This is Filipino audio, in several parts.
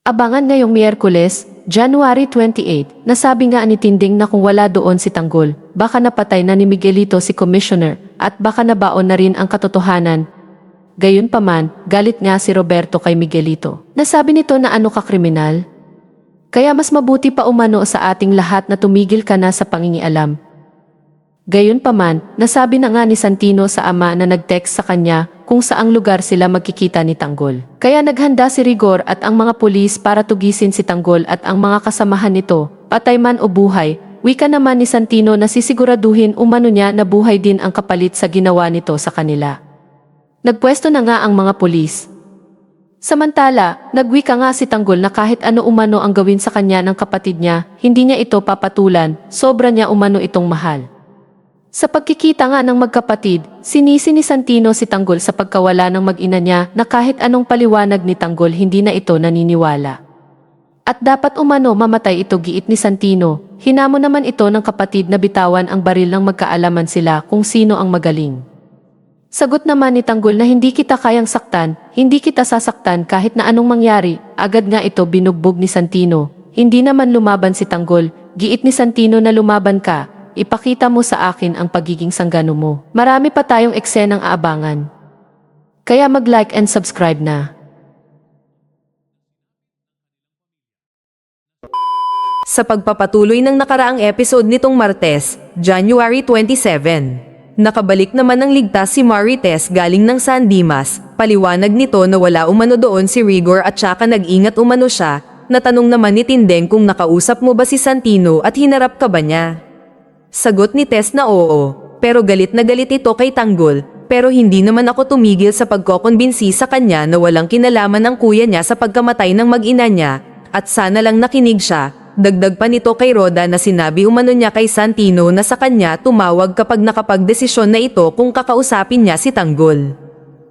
Abangan ngayong Miyerkules, January 28, nasabi nga ni Tinding na kung wala doon si Tanggol, baka napatay na ni Miguelito si Commissioner at baka nabaon na rin ang katotohanan. Gayunpaman, galit nga si Roberto kay Miguelito. Nasabi nito na ano ka kriminal? Kaya mas mabuti pa umano sa ating lahat na tumigil ka na sa pangingialam. Gayunpaman, nasabi na nga ni Santino sa ama na nag-text sa kanya kung saang lugar sila magkikita ni Tanggol. Kaya naghanda si Rigor at ang mga pulis para tugisin si Tanggol at ang mga kasamahan nito, patay man o buhay. Wika naman ni Santino na sisiguraduhin umano niya na buhay din ang kapalit sa ginawa nito sa kanila. Nagpwesto na nga ang mga pulis. Samantala, nagwika nga si Tanggol na kahit ano umano ang gawin sa kanya ng kapatid niya, hindi niya ito papatulan, sobra niya umano itong mahal. Sa pagkikita nga ng magkapatid, sinisi ni Santino si Tanggol sa pagkawala ng mag-ina niya na kahit anong paliwanag ni Tanggol hindi na ito naniniwala. At dapat umano mamatay ito giit ni Santino, hinamo naman ito ng kapatid na bitawan ang baril ng magkaalaman sila kung sino ang magaling. Sagot naman ni Tanggol na hindi kita kayang saktan, hindi kita sasaktan kahit na anong mangyari, agad nga ito binugbog ni Santino. Hindi naman lumaban si Tanggol, giit ni Santino na lumaban ka. Ipakita mo sa akin ang pagiging sanggano mo. Marami pa tayong eksenang aabangan. Kaya mag-like and subscribe na. Sa pagpapatuloy ng nakaraang episode nitong Martes, January 27, nakabalik naman ng ligtas si Marites galing ng San Dimas. Paliwanag nito na wala umano doon si Rigor at saka nag-ingat umano siya. Natanong naman ni Tindeng kung nakausap mo ba si Santino at hinarap ka ba niya. Sagot ni Tess na oo, pero galit na galit ito kay Tanggol, pero hindi naman ako tumigil sa pagkokonbinsi sa kanya na walang kinalaman ang kuya niya sa pagkamatay ng mag-ina niya, at sana lang nakinig siya. Dagdag pa nito kay Roda na sinabi umano niya kay Santino na sa kanya tumawag kapag nakapagdesisyon na ito kung kakausapin niya si Tanggol.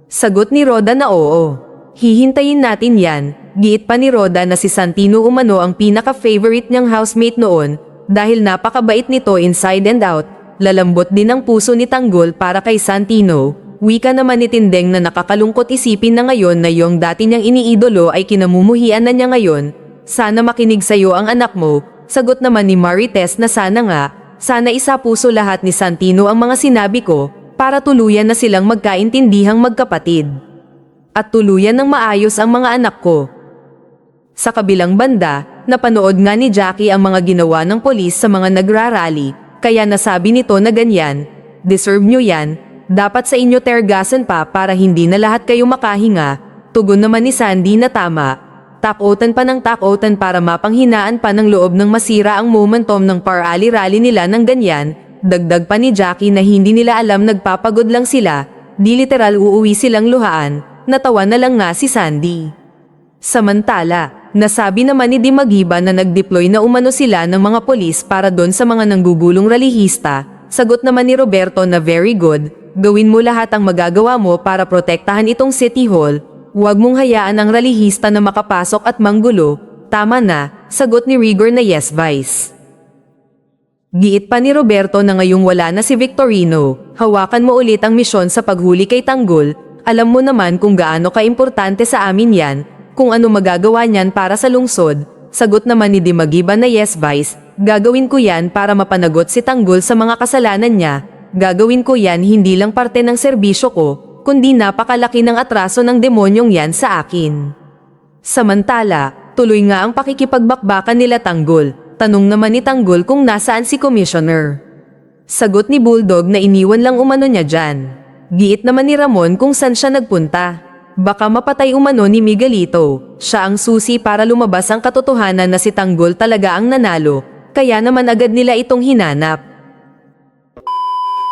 Sagot ni Roda na oo. Hihintayin natin yan. Giit pa ni Roda na si Santino umano ang pinaka-favorite niyang housemate noon, dahil napakabait nito inside and out. Lalambot din ang puso ni Tanggol para kay Santino. Wika naman ni Tindeng na nakakalungkot isipin na ngayon na yung dati niyang iniidolo ay kinamumuhian na niya ngayon. Sana makinig sa'yo ang anak mo. Sagot naman ni Marites na sana nga, sana isa puso lahat ni Santino ang mga sinabi ko para tuluyan na silang magkaintindihang magkapatid. At tuluyan ng maayos ang mga anak ko. Sa kabilang banda, napanood nga ni Jackie ang mga ginawa ng polis sa mga nagrarally, kaya nasabi nito na ganyan, deserve nyo yan, dapat sa inyo tergasan pa para hindi na lahat kayo makahinga. Tugon naman ni Sandy na tama, takotan pa ng takotan para mapanghinaan pa ng loob ng masira ang momentum ng parali-rally nila ng ganyan. Dagdag pa ni Jackie na hindi nila alam nagpapagod lang sila, di literal uuwi silang luhaan, natawa na lang nga si Sandy. Samantala, nasabi naman ni Dimagiba na nag-deploy na umano sila ng mga polis para doon sa mga nanggugulong ralihista. Sagot naman ni Roberto na very good, gawin mo lahat ang magagawa mo para protektahan itong City Hall. Huwag mong hayaan ang ralihista na makapasok at manggulo. Tama na, sagot ni Rigor na yes Vice. Giit pa ni Roberto na ngayong wala na si Victorino, hawakan mo ulit ang misyon sa paghuli kay Tanggol. Alam mo naman kung gaano kaimportante sa amin yan. Kung ano magagawa niyan para sa lungsod. Sagot naman ni Dimagiba na yes Vice, gagawin ko yan para mapanagot si Tanggol sa mga kasalanan niya. Gagawin ko yan hindi lang parte ng serbisyo ko, kundi napakalaki ng atraso ng demonyong yan sa akin. Samantala, tuloy nga ang pakikipagbakbakan nila Tanggol. Tanong naman ni Tanggol kung nasaan si Commissioner. Sagot ni Bulldog na iniwan lang umano niya dyan. Giit naman ni Ramon kung saan siya nagpunta. Baka mapatay umano ni Miguelito. Siya ang susi para lumabas ang katotohanan na si Tanggol talaga ang nanalo, kaya naman agad nila itong hinanap.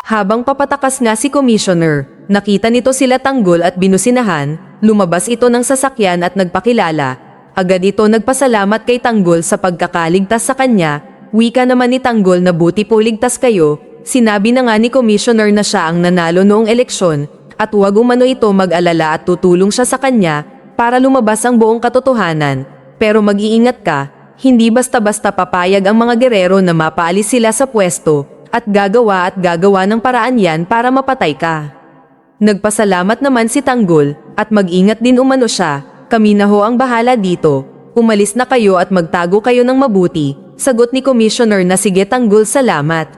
Habang papatakas nga si Commissioner, nakita nito sila Tanggol at binusinahan, lumabas ito ng sasakyan at nagpakilala. Agad ito nagpasalamat kay Tanggol sa pagkakaligtas sa kanya. Wika naman ni Tanggol na buti po ligtas kayo. Sinabi na nga ni Commissioner na siya ang nanalo noong eleksyon, at huwag umano ito mag-alala at tutulong siya sa kanya para lumabas ang buong katotohanan. Pero mag-iingat ka, hindi basta-basta papayag ang mga gerero na mapaalis sila sa pwesto at gagawa ng paraan yan para mapatay ka. Nagpasalamat naman si Tanggol at mag-ingat din umano siya, kami na ho ang bahala dito. Umalis na kayo at magtago kayo ng mabuti, sagot ni Commissioner na sige Tanggol salamat.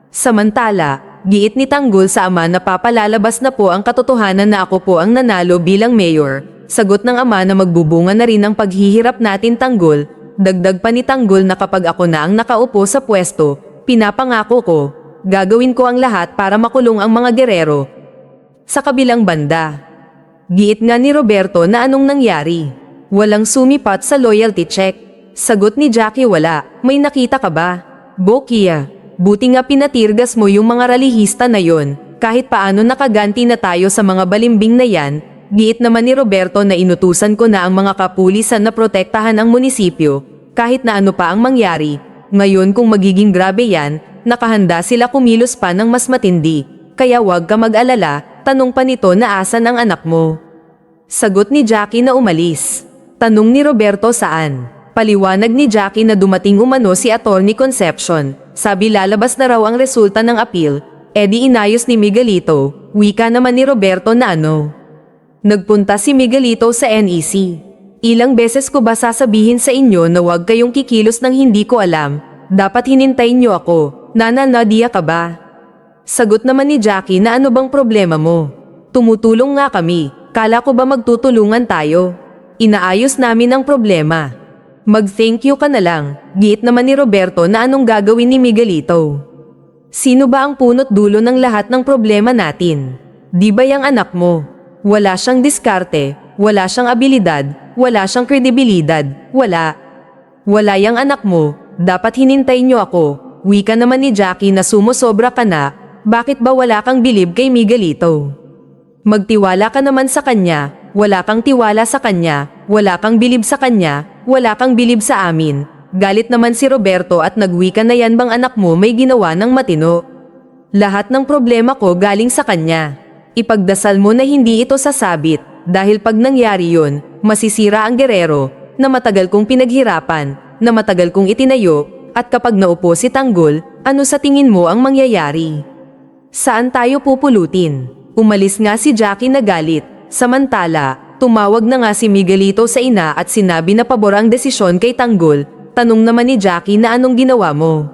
Samantala, giit ni Tanggol sa ama na papalalabas na po ang katotohanan na ako po ang nanalo bilang mayor. Sagot ng ama na magbubunga na rin ang paghihirap natin Tanggol. Dagdag pa ni Tanggol na kapag ako na ang nakaupo sa pwesto, pinapangako ko, gagawin ko ang lahat para makulong ang mga gerero. Sa kabilang banda, giit nga ni Roberto na anong nangyari. Walang sumipat sa loyalty check. Sagot ni Jackie wala, may nakita ka ba? Bokia, buti nga pinatirgas mo yung mga ralihista na yon, kahit paano nakaganti na tayo sa mga balimbing na yan. Giit naman ni Roberto na inutusan ko na ang mga kapulisan na protektahan ang munisipyo, kahit na ano pa ang mangyari. Ngayon kung magiging grabe yan, nakahanda sila kumilos pa ng mas matindi. Kaya wag ka mag-alala, tanong pa nito na asan ang anak mo. Sagot ni Jackie na umalis. Tanong ni Roberto saan? Paliwanag ni Jackie na dumating umano si Attorney Concepcion. Sabi lalabas na raw ang resulta ng appeal, edi inayos ni Miguelito. Wika naman ni Roberto na ano. Nagpunta si Miguelito sa NEC. Ilang beses ko ba sasabihin sa inyo na huwag kayong kikilos ng hindi ko alam? Dapat hinintayin niyo ako. Nana Nadia ka ba? Sagot naman ni Jackie na ano bang problema mo? Tumutulong nga kami. Kala ko ba magtutulungan tayo? Inaayos namin ang problema. Mag-thank you ka na lang. Giit naman ni Roberto na anong gagawin ni Miguelito. Sino ba ang punot dulo ng lahat ng problema natin? Di ba yung anak mo? Wala siyang diskarte, wala siyang abilidad, wala siyang kredibilidad, wala. Wala yung anak mo, dapat hinintayin niyo ako. Wika naman ni Jackie na sumusobra ka na, bakit ba wala kang bilib kay Miguelito? Magtiwala ka naman sa kanya, wala kang tiwala sa kanya, wala kang bilib sa kanya, wala kang bilib sa amin. Galit naman si Roberto at nagwika na yan bang anak mo may ginawa ng matino. Lahat ng problema ko galing sa kanya. Ipagdasal mo na hindi ito sasabit, dahil pag nangyari yun, masisira ang gerero, na matagal kong pinaghirapan, na matagal kong itinayo, at kapag naupo si Tanggol, ano sa tingin mo ang mangyayari? Saan tayo pupulutin? Umalis nga si Jackie na galit. Samantala, tumawag na nga si Miguelito sa ina at sinabi na pabor ang desisyon kay Tanggol. Tanong naman ni Jackie na anong ginawa mo?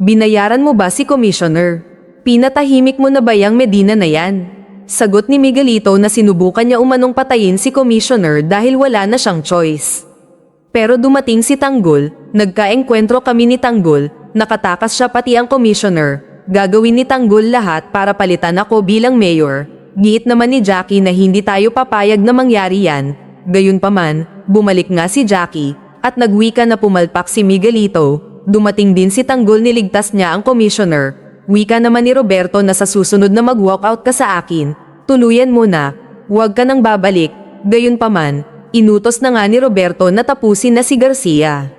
Binayaran mo ba si Commissioner? Pinatahimik mo na ba yang Medina na yan? Sagot ni Miguelito na sinubukan niya umanong patayin si Commissioner dahil wala na siyang choice. Pero dumating si Tanggol, nagkaengkwentro kami ni Tanggol, nakatakas siya pati ang Commissioner. Gagawin ni Tanggol lahat para palitan ako bilang mayor. Giit naman ni Jackie na hindi tayo papayag na mangyari yan. Gayunpaman, bumalik nga si Jackie at nagwika na pumalpak si Miguelito. Dumating din si Tanggol niligtas niya ang Commissioner. Wika naman ni Roberto na sa susunod na mag-walkout ka sa akin, tuluyan mo na, huwag ka nang babalik. Gayunpaman, inutos na nga ni Roberto na tapusin na si Garcia.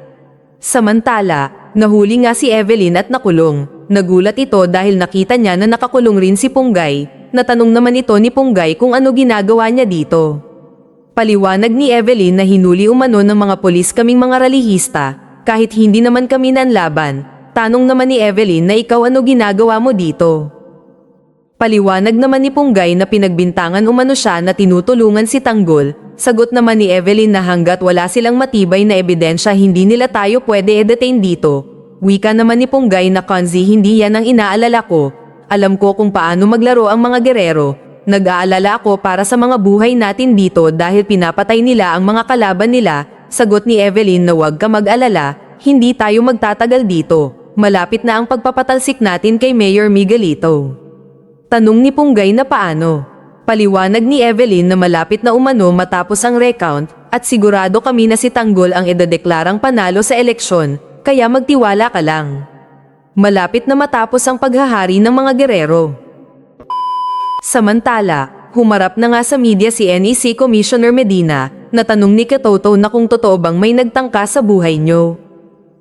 Samantala, nahuli nga si Evelyn at nakulong. Nagulat ito dahil nakita niya na nakakulong rin si Punggay. Natanong naman ito ni Punggay kung ano ginagawa niya dito. Paliwanag ni Evelyn na hinuli umano ng mga polis kaming mga ralihista, kahit hindi naman kami nanlaban. Tanong naman ni Evelyn na ikaw ano ginagawa mo dito. Paliwanag naman ni Punggay na pinagbintangan umano siya na tinutulungan si Tanggol. Sagot naman ni Evelyn na hanggat wala silang matibay na ebidensya hindi nila tayo pwede i-detain dito. Wika naman ni Punggay na Konzi hindi yan ang inaalala ko. Alam ko kung paano maglaro ang mga gerero. Nag-aalala ako para sa mga buhay natin dito dahil pinapatay nila ang mga kalaban nila. Sagot ni Evelyn na huwag ka mag-alala, hindi tayo magtatagal dito. Malapit na ang pagpapatalsik natin kay Mayor Miguelito. Tanong ni Punggay na paano? Paliwanag ni Evelyn na malapit na umano matapos ang recount at sigurado kami na si Tanggol ang idadeklarang panalo sa eleksyon, kaya magtiwala ka lang. Malapit na matapos ang paghahari ng mga gerero. Samantala, humarap na nga sa media si NEC Commissioner Medina na tanong ni Katoto na kung totoo bang may nagtangka sa buhay niyo.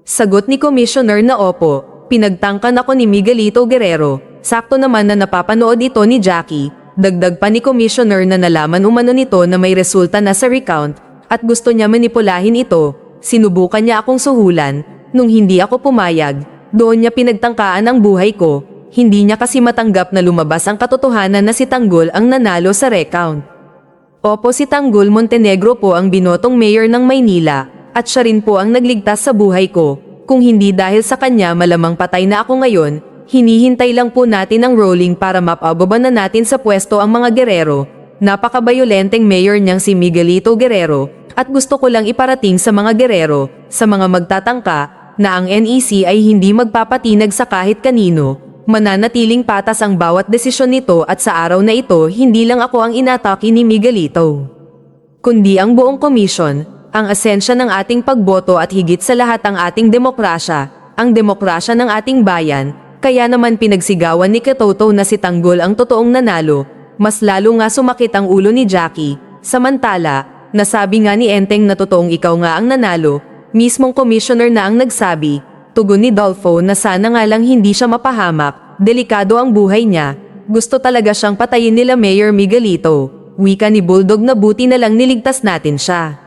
Sagot ni Commissioner na opo, pinagtangkan ako ni Miguelito Guerrero. Sakto naman na napapanood ito ni Jackie. Dagdag pa ni Commissioner na nalaman umano nito na may resulta na sa recount at gusto niya manipulahin ito. Sinubukan niya akong suhulan. Nung hindi ako pumayag, doon niya pinagtangkaan ang buhay ko. Hindi niya kasi matanggap na lumabas ang katotohanan na si Tanggol ang nanalo sa recount. Opo, si Tanggol Montenegro po ang binotong mayor ng Maynila. at siya rin po ang nagligtas sa buhay ko. Kung hindi dahil sa kanya malamang patay na ako ngayon, hinihintay lang po natin ang rolling para mapababa na natin sa pwesto ang mga Guerrero. Napakabayolenteng mayor niyang si Miguelito Guerrero at gusto ko lang iparating sa mga Guerrero, sa mga magtatangka, na ang NEC ay hindi magpapatinag sa kahit kanino. Mananatiling patas ang bawat desisyon nito at sa araw na ito hindi lang ako ang inatake ni Miguelito, kundi ang buong komisyon, ang asensya ng ating pagboto at higit sa lahat ang ating demokrasya, ang demokrasya ng ating bayan. Kaya naman pinagsigawan ni Katoto na si Tanggol ang totoong nanalo. Mas lalo nga sumakit ang ulo ni Jackie. Samantala, nasabi nga ni Enteng na totoong ikaw nga ang nanalo, mismong commissioner na ang nagsabi. Tugon ni Dolfo na sana nga lang hindi siya mapahamak, delikado ang buhay niya. Gusto talaga siyang patayin nila Mayor Miguelito. Wika ni Bulldog na buti na lang niligtas natin siya.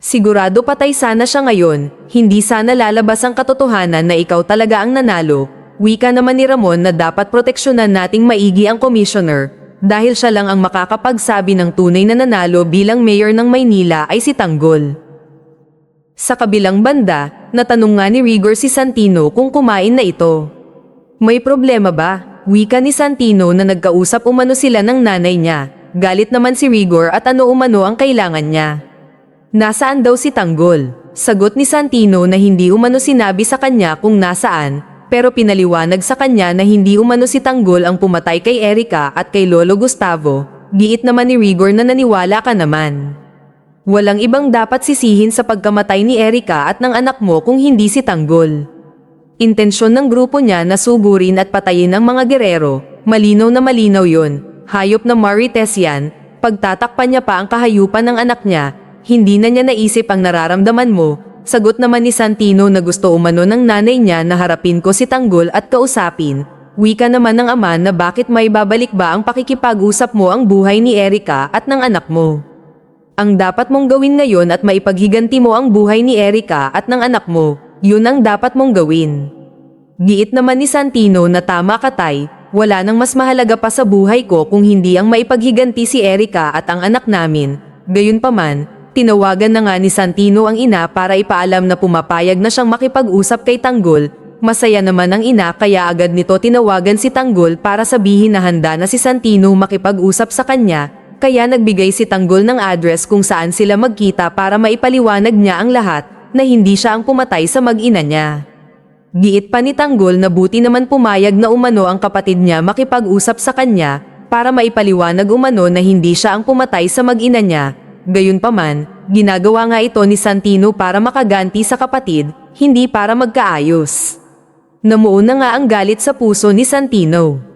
Sigurado patay sana siya ngayon, hindi sana lalabas ang katotohanan na ikaw talaga ang nanalo. Wika naman ni Ramon na dapat proteksyonan nating maigi ang commissioner, dahil siya lang ang makakapagsabi ng tunay na nanalo bilang mayor ng Maynila ay si Tanggol. Sa kabilang banda, natanong nga ni Rigor si Santino kung kumain na ito. May problema ba? Wika ni Santino na nagkausap umano sila ng nanay niya. Galit naman si Rigor at ano umano ang kailangan niya. Nasaan daw si Tanggol? Sagot ni Santino na hindi umano sinabi sa kanya kung nasaan, pero pinaliwanag sa kanya na hindi umano si Tanggol ang pumatay kay Erica at kay Lolo Gustavo. Giit naman ni Rigor na naniwala ka naman. Walang ibang dapat sisihin sa pagkamatay ni Erica at ng anak mo kung hindi si Tanggol. Intensyon ng grupo niya na sugurin at patayin ang mga Guerrero, malinaw na malinaw yon. Hayop na Marites yan, pagtatakpan niya pa ang kahayupan ng anak niya, hindi na niya naisip ang nararamdaman mo. Sagot naman ni Santino na gusto umano ng nanay niya na harapin ko si Tanggol at kausapin. Wika naman ng ama na bakit may babalik ba ang pakikipag-usap mo ang buhay ni Erica at ng anak mo. Ang dapat mong gawin ngayon at maipaghiganti mo ang buhay ni Erica at ng anak mo, yun ang dapat mong gawin. Giit naman ni Santino na tama ka tay, wala nang mas mahalaga pa sa buhay ko kung hindi ang maipaghiganti si Erica at ang anak namin. Gayunpaman, tinawagan na nga ni Santino ang ina para ipaalam na pumapayag na siyang makipag-usap kay Tanggol. Masaya naman ang ina kaya agad nito tinawagan si Tanggol para sabihin na handa na si Santino makipag-usap sa kanya. Kaya nagbigay si Tanggol ng address kung saan sila magkita para maipaliwanag niya ang lahat na hindi siya ang pumatay sa mag-ina niya. Giit pa ni Tanggol na buti naman pumayag na umano ang kapatid niya makipag-usap sa kanya para maipaliwanag umano na hindi siya ang pumatay sa mag-ina niya. Gayunpaman, ginagawa nga ito ni Santino para makaganti sa kapatid, hindi para magkaayos. Namuo na nga ang galit sa puso ni Santino.